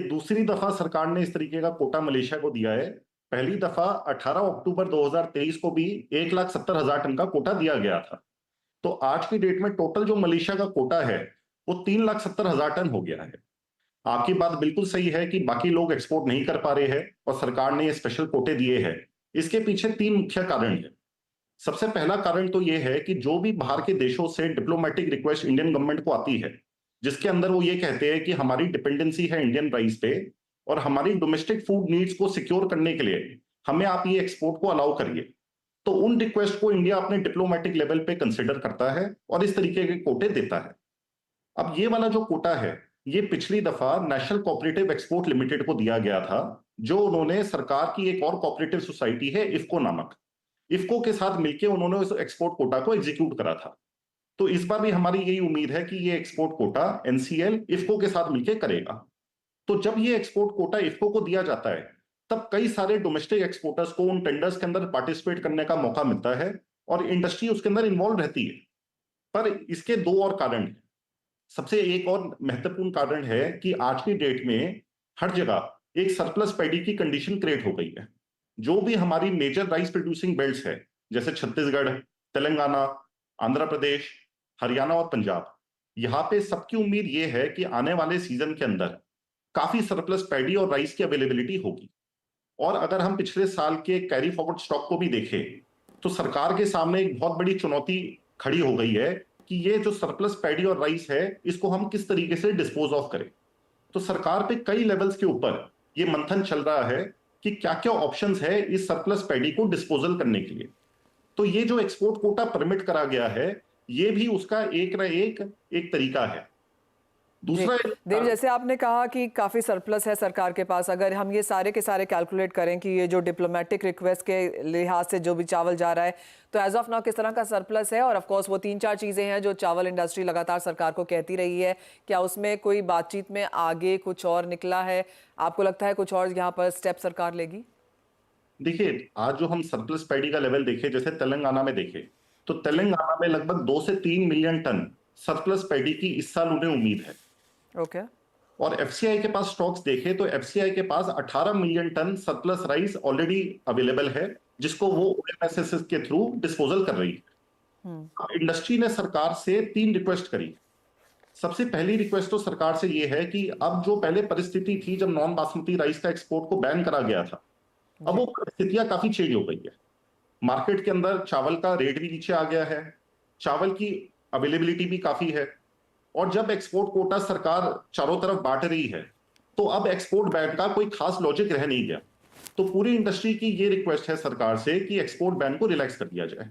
दूसरी दफा सरकार ने इस तरीके का कोटा मलेशिया को दिया है। पहली दफा 18 अक्टूबर 2023 को भी 1,70,000 टन का कोटा दिया गया था। तो आज की डेट में टोटल जो मलेशिया का कोटा है वो 3,70,000 टन हो गया है। आपकी बात बिल्कुल सही है कि बाकी लोग एक्सपोर्ट नहीं कर पा रहे हैं और सरकार ने ये स्पेशल कोटे दिए हैं। इसके पीछे तीन मुख्य कारण है। सबसे पहला कारण तो ये है कि जो भी बाहर के देशों से डिप्लोमेटिक रिक्वेस्ट इंडियन गवर्नमेंट को आती है, जिसके अंदर वो ये कहते हैं कि हमारी डिपेंडेंसी है इंडियन राइस पे और हमारी डोमेस्टिक फूड नीड्स को सिक्योर करने के लिए हमें आप ये एक्सपोर्ट को अलाउ करिए, तो उन रिक्वेस्ट को इंडिया अपने डिप्लोमेटिक लेवल पे कंसिडर करता है और इस तरीके के कोटे देता है। अब ये वाला जो कोटा है, ये पिछली दफा नेशनल कोऑपरेटिव एक्सपोर्ट लिमिटेड को दिया गया था, जो उन्होंने सरकार की एक और कोऑपरेटिव सोसाइटी है इफको नामक, इफको के साथ मिलकर उन्होंने उस एक्सपोर्ट कोटा को एग्जीक्यूट करा था। तो इस बार भी हमारी यही उम्मीद है कि ये एक्सपोर्ट कोटा एनसीएल इफको के साथ मिलकर करेगा। तो जब ये एक्सपोर्ट कोटा इफको को दिया जाता है, तब कई सारे डोमेस्टिक एक्सपोर्टर्स को उन टेंडर्स के अंदर पार्टिसिपेट करने का मौका मिलता है और इंडस्ट्री उसके अंदर इन्वॉल्व रहती है। पर इसके दो और कारण हैं। सबसे एक और महत्वपूर्ण कारण है कि आज की डेट में हर जगह एक सरप्लस पैडी की कंडीशन क्रिएट हो गई है। जो भी हमारी मेजर राइस प्रोड्यूसिंग बेल्ट्स है, जैसे छत्तीसगढ़, तेलंगाना, आंध्र प्रदेश, हरियाणा और पंजाब, यहां पे सबकी उम्मीद यह है कि आने वाले सीजन के अंदर काफी सरप्लस पैडी और राइस की अवेलेबिलिटी होगी। और अगर हम पिछले साल के कैरी फॉरवर्ड स्टॉक को भी देखें, तो सरकार के सामने एक बहुत बड़ी चुनौती खड़ी हो गई है कि ये जो सरप्लस पैडी और राइस है, इसको हम किस तरीके से डिस्पोज ऑफ करें। तो सरकार पे कई लेवल्स के ऊपर ये मंथन चल रहा है कि क्या क्या ऑप्शंस है इस सरप्लस पैडी को डिस्पोजल करने के लिए। तो ये जो एक्सपोर्ट कोटा परमिट करा गया है, ये भी उसका एक ना एक तरीका है। जी दूसरा देव, जैसे आपने कहा कि काफ़ी सरप्लस है सरकार के पास, अगर हम ये सारे के सारे कैलकुलेट करें कि ये जो डिप्लोमेटिक रिक्वेस्ट के लिहाज से जो भी चावल जा रहा है, तो एज ऑफ नाउ किस तरह का सरप्लस है? और ऑफ कोर्स वो तीन चार चीज़ें हैं जो चावल इंडस्ट्री लगातार सरकार को कहती रही है, क्या उसमें कोई बातचीत में आगे कुछ और निकला है? आपको लगता है कुछ और यहाँ पर स्टेप सरकार लेगी? देखिए, आज जो हम सरप्लस पैडी का लेवल देखें, जैसे तेलंगाना में देखें, तो तेलंगाना में लगभग 2 से 3 मिलियन टन सरप्लस पैडी की इस साल उन्हें उम्मीद है। ओके। और एफसीआई के पास स्टॉक्स देखें तो एफसीआई के पास 18 million ton surplus rice already available है, जिसको वो ओएमएसएस के थ्रू डिस्पोजल कर रही है। अब इंडस्ट्री ने सरकार से 3 रिक्वेस्ट करी। सबसे पहली रिक्वेस्ट तो सरकार से ये है कि अब जो पहले परिस्थिति थी जब नॉन बासमती राइस का एक्सपोर्ट को बैन करा गया था, अब वो परिस्थितियां काफी चेंज हो गई है। मार्केट के अंदर चावल का रेट भी नीचे आ गया है, चावल की अवेलेबिलिटी भी काफी है, और जब एक्सपोर्ट कोटा सरकार चारों तरफ बांट रही है, तो अब एक्सपोर्ट बैन का कोई खास लॉजिक रह नहीं गया। तो पूरी इंडस्ट्री की ये रिक्वेस्ट है सरकार से कि एक्सपोर्ट बैन को रिलैक्स कर दिया जाए।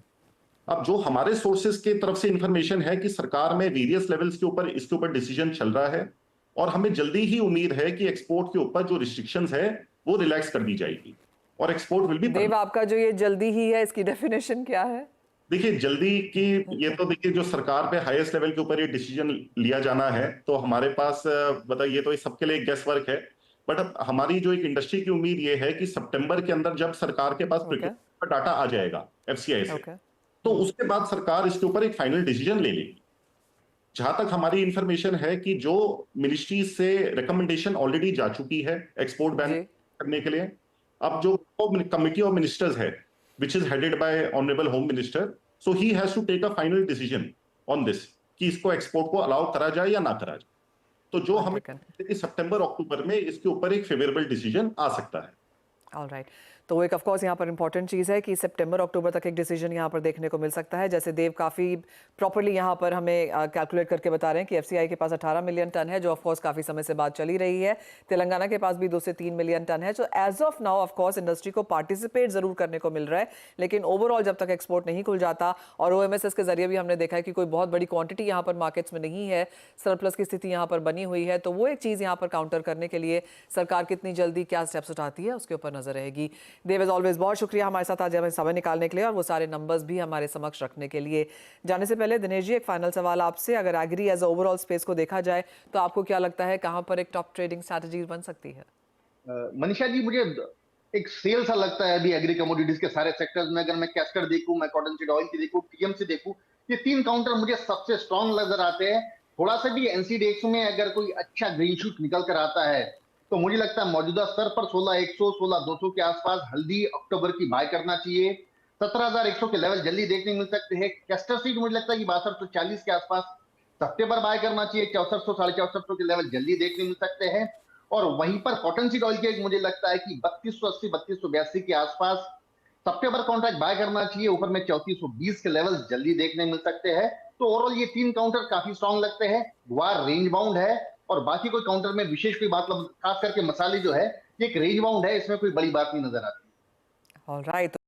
अब जो हमारे सोर्सेज की तरफ से इंफॉर्मेशन है कि सरकार में वेरियस लेवल्स के ऊपर इसके ऊपर डिसीजन चल रहा है और हमें जल्दी ही उम्मीद है कि एक्सपोर्ट के ऊपर जो रिस्ट्रिक्शंस है वो रिलैक्स कर दी जाएगी और एक्सपोर्ट विल बी। देव, आपका जो ये जल्दी ही है, इसकी डेफिनेशन क्या है? देखिए, जल्दी की ये तो देखिए, जो सरकार पे हाईएस्ट लेवल के ऊपर ये डिसीजन लिया जाना है, तो हमारे पास बताइए, तो ये सबके लिए गैस वर्क है। बट अब हमारी जो एक इंडस्ट्री की उम्मीद ये है कि सितंबर के अंदर जब सरकार के पास प्रोक्योरमेंट डाटा आ जाएगा एफसीआई से, तो उसके बाद सरकार इसके ऊपर एक फाइनल डिसीजन ले लेगी। जहां तक हमारी इंफॉर्मेशन है कि जो मिनिस्ट्री से रिकमेंडेशन ऑलरेडी जा चुकी है एक्सपोर्ट बैन करने के लिए, अब जो कमिटी ऑफ मिनिस्टर्स है which is headed by honorable home minister, so he has to take a final decision on this कि इसको एक्सपोर्ट को अलाउ करा जाए या ना करा जाए। तो जो हमें सितंबर अक्टूबर में इसके ऊपर एक फेवरेबल डिसीजन आ सकता है। ऑलराइट, तो वो एक ऑफ कोर्स यहाँ पर इंपॉर्टेंट चीज़ है कि सितंबर अक्टूबर तक एक डिसीजन यहाँ पर देखने को मिल सकता है। जैसे देव काफ़ी प्रॉपर्ली यहाँ पर हमें कैलकुलेट करके बता रहे हैं कि एफसीआई के पास 18 मिलियन टन है, जो ऑफ कोर्स काफ़ी समय से बात चली रही है। तेलंगाना के पास भी 2 से 3 मिलियन टन है। जो as of now of course industry को पार्टिसिपेट जरूर करने को मिल रहा है, लेकिन ओवरऑल जब तक एक्सपोर्ट नहीं खुल जाता, और ओएमएसएस के जरिए भी हमने देखा है कि कोई बहुत बड़ी क्वांटिटी यहाँ पर मार्केट्स में नहीं है, सरप्लस की स्थिति यहाँ पर बनी हुई है, तो वो एक चीज़ यहाँ पर काउंटर करने के लिए सरकार कितनी जल्दी क्या स्टेप्स उठाती है उसके ऊपर नजर रहेगी। देव, एज ऑलवेज बहुत शुक्रिया हमारे साथ आज हमें समय निकालने के लिए और वो सारे नंबर्स भी हमारे समक्ष रखने के लिए। जाने से पहले दिनेश जी, एक फाइनल सवाल आपसे, अगर एग्री एज ओवरऑल स्पेस को देखा जाए तो आपको क्या लगता है कहां पर एक टॉप ट्रेडिंग स्ट्रैटेजी बन सकती है? मनीषा जी, मुझे एक सेल सा लगता है अभी एग्री कमोडिटीज के सारे सेक्टर्स में। अगर मैं कैस्टर देखूं, मैं कॉटन सीड ऑयल की देखूं, टीएमसी देखूं, ये 3 काउंटर मुझे सबसे स्ट्रांग नजर आते हैं। थोड़ा सा भी एनसीडीएक्स में अगर कोई अच्छा ग्रीन शूट निकल कर आता है तो मुझे लगता है मौजूदा स्तर पर 16,100 16,200 के आसपास हल्दी अक्टूबर की बाय करना चाहिए। 17,100 के लेवल जल्दी देखने मिल सकते हैं। कैस्टर सीड मुझे लगता है कि 6240 के आसपास सितंबर बाय करना चाहिए। 6400 6450 के लेवल जल्दी देखने मिल सकते हैं। और वहीं पर कॉटन सीड ऑयल के मुझे लगता है कि 3280 3282 के आसपास सितंबर कॉन्ट्रैक्ट बाय करना चाहिए। ऊपर में 3420 के लेवल जल्दी देखने मिल सकते हैं। तो ओवरऑल ये तीन काउंटर काफी स्ट्रांग लगते हैं। गुआर रेंज बाउंड है और बाकी कोई काउंटर में विशेष कोई बात, खास करके मसाले जो है ये एक रेंज बाउंड है, इसमें कोई बड़ी बात नहीं नजर आती। ऑलराइट।